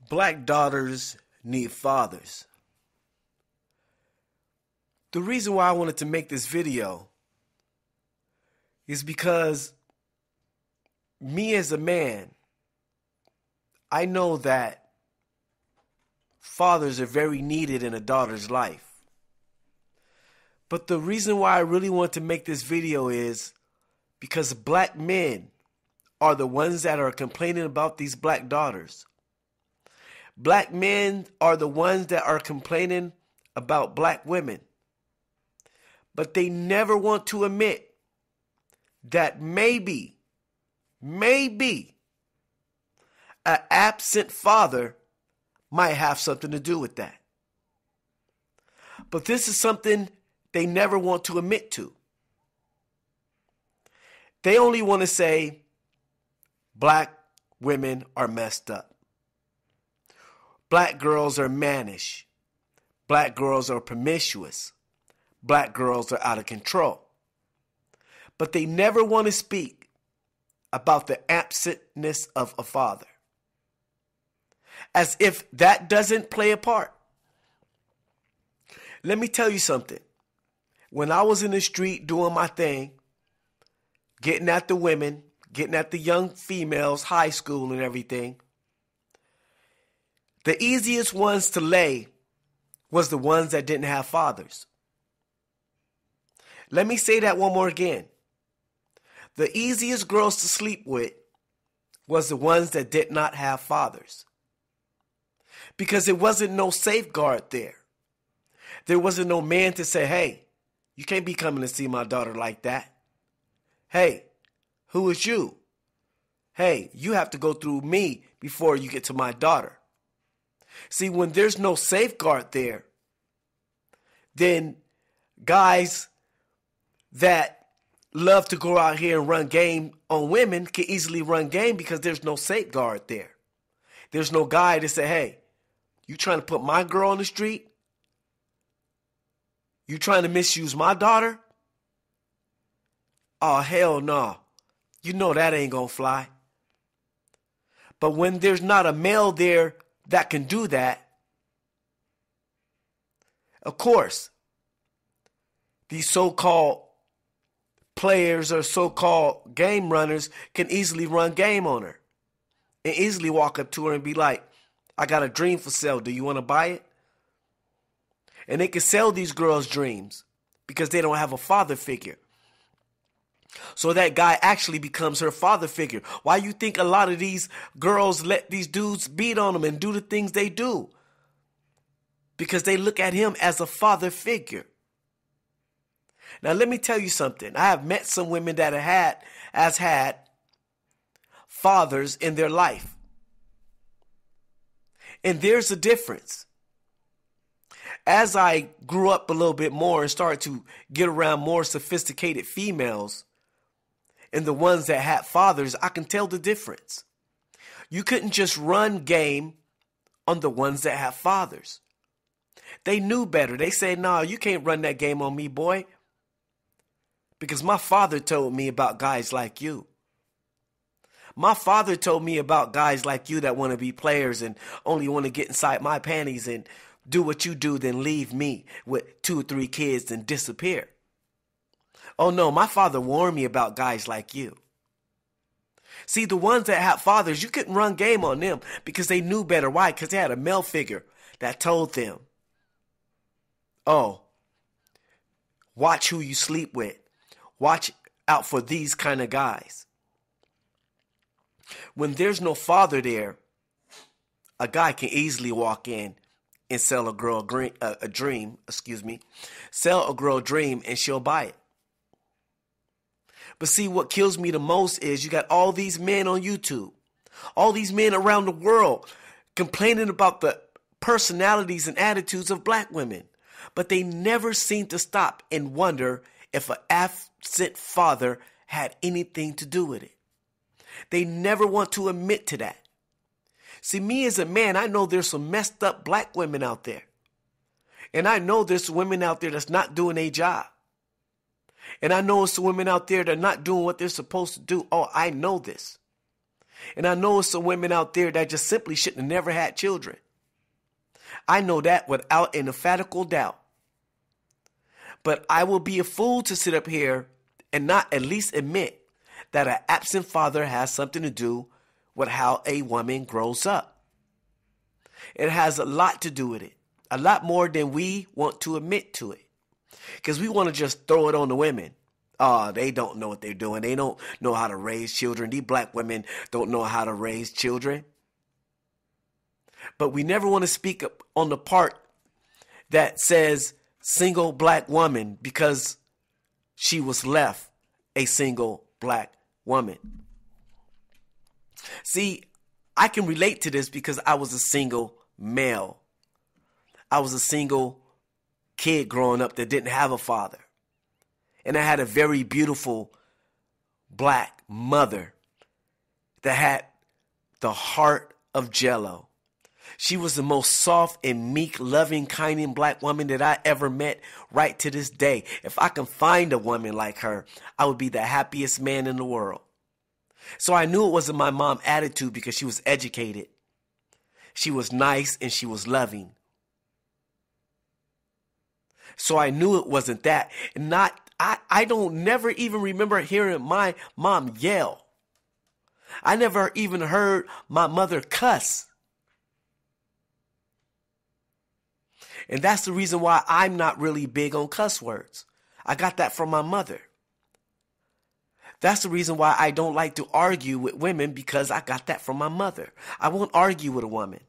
Black daughters need fathers. The reason why I wanted to make this video is because me as a man, I know that fathers are very needed in a daughter's life. But the reason why I really want to make this video is because black men are the ones that are complaining about these black daughters. Black men are the ones that are complaining about black women. But they never want to admit that maybe an absent father might have something to do with that. But this is something they never want to admit to. They only want to say black women are messed up. Black girls are mannish. Black girls are promiscuous. Black girls are out of control. But they never want to speak about the absentness of a father. As if that doesn't play a part. Let me tell you something. When I was in the street doing my thing, getting at the women, getting at the young females, high school and everything, the easiest ones to lay was the ones that didn't have fathers. Let me say that one more again. The easiest girls to sleep with was the ones that did not have fathers. Because there wasn't no safeguard there. There wasn't no man to say, hey, you can't be coming to see my daughter like that. Hey, who is you? Hey, you have to go through me before you get to my daughter. See, when there's no safeguard there, then guys that love to go out here and run game on women can easily run game because there's no safeguard there. There's no guy to say, hey, you trying to put my girl on the street? You trying to misuse my daughter? Oh, hell no. You know that ain't gonna fly. But when there's not a male there that can do that, of course, these so-called players or so-called game runners can easily run game on her and easily walk up to her and be like, I got a dream for sale. Do you want to buy it? And they can sell these girls dreams because they don't have a father figure. So that guy actually becomes her father figure. Why you think a lot of these girls let these dudes beat on them and do the things they do? Because they look at him as a father figure. Now let me tell you something. I have met some women that have had fathers in their life. And there's a difference. As I grew up a little bit more and started to get around more sophisticated females and the ones that had fathers, I can tell the difference. You couldn't just run game on the ones that have fathers. They knew better. They said, no, you can't run that game on me, boy. Because my father told me about guys like you. My father told me about guys like you that want to be players and only want to get inside my panties and do what you do, then leave me with 2 or 3 kids and disappear. Oh no, my father warned me about guys like you. See, the ones that had fathers, you couldn't run game on them because they knew better. Why? Because they had a male figure that told them, oh, watch who you sleep with. Watch out for these kind of guys. When there's no father there, a guy can easily walk in and sell a girl a dream, sell a girl a dream and she'll buy it. But see, what kills me the most is you got all these men on YouTube, all these men around the world complaining about the personalities and attitudes of black women, but they never seem to stop and wonder if an absent father had anything to do with it. They never want to admit to that. See, me as a man, I know there's some messed up black women out there. And I know there's women out there that's not doing their job. And I know some women out there that are not doing what they're supposed to do. Oh, I know this. And I know some women out there that just simply shouldn't have never had children. I know that without an emphatical doubt. But I will be a fool to sit up here and not at least admit that an absent father has something to do with how a woman grows up. It has a lot to do with it. A lot more than we want to admit to it. Because we want to just throw it on the women. Oh, they don't know what they're doing. They don't know how to raise children. These black women don't know how to raise children. But we never want to speak up on the part that says single black woman because she was left a single black woman. See, I can relate to this because I was a single male. I was a single kid growing up that didn't have a father. And I had a very beautiful black mother that had the heart of Jello. She was the most soft and meek, loving, kind and black woman that I ever met right to this day. If I can find a woman like her, I would be the happiest man in the world. So I knew it wasn't my mom's attitude because she was educated. She was nice and she was loving. So I knew it wasn't that. And I don't never even remember hearing my mom yell. I never even heard my mother cuss. And that's the reason why I'm not really big on cuss words. I got that from my mother. That's the reason why I don't like to argue with women, because I got that from my mother. I won't argue with a woman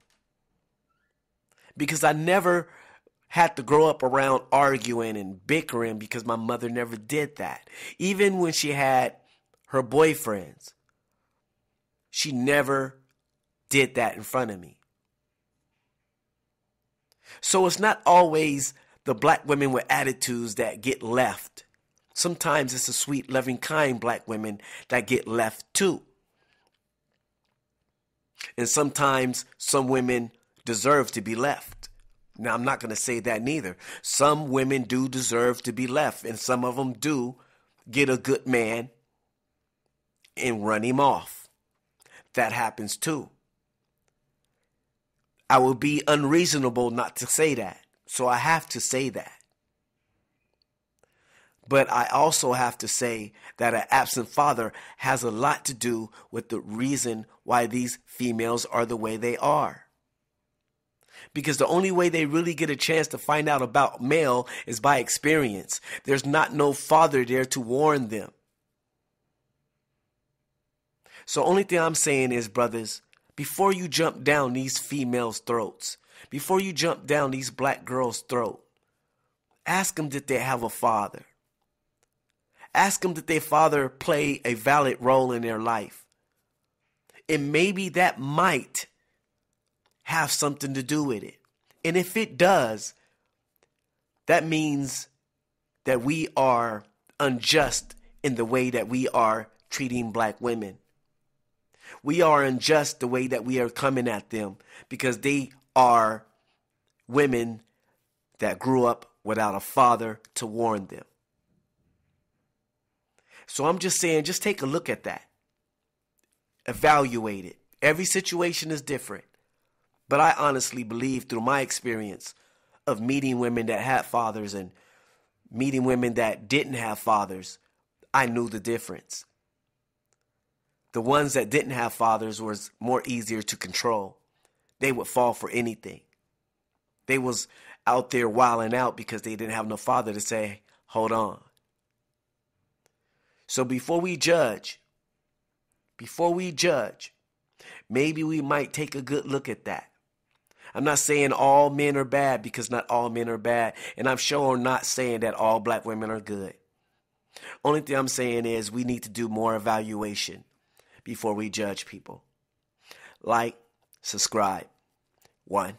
because I never had to grow up around arguing and bickering because my mother never did that. Even when she had her boyfriends, she never did that in front of me. So it's not always the black women with attitudes that get left. Sometimes it's the sweet, loving, kind black women that get left too. And sometimes some women deserve to be left. Now, I'm not going to say that neither. Some women do deserve to be left, and some of them do get a good man and run him off. That happens too. I would be unreasonable not to say that, so I have to say that. But I also have to say that an absent father has a lot to do with the reason why these females are the way they are. Because the only way they really get a chance to find out about male is by experience. There's not no father there to warn them. So only thing I'm saying is, brothers, before you jump down these females' throats, before you jump down these black girls' throat, ask them did they have a father. Ask them did their father play a valid role in their life. And maybe that might have something to do with it. And if it does, that means that we are unjust in the way that we are treating black women. We are unjust the way that we are coming at them because they are women that grew up without a father to warn them. So I'm just saying, just take a look at that. Evaluate it. Every situation is different. But I honestly believe through my experience of meeting women that had fathers and meeting women that didn't have fathers, I knew the difference. The ones that didn't have fathers was more easier to control. They would fall for anything. They was out there wilding out because they didn't have no father to say, hold on. So before we judge, maybe we might take a good look at that. I'm not saying all men are bad because not all men are bad. And I'm sure not saying that all black women are good. Only thing I'm saying is we need to do more evaluation before we judge people. Like, subscribe. 1.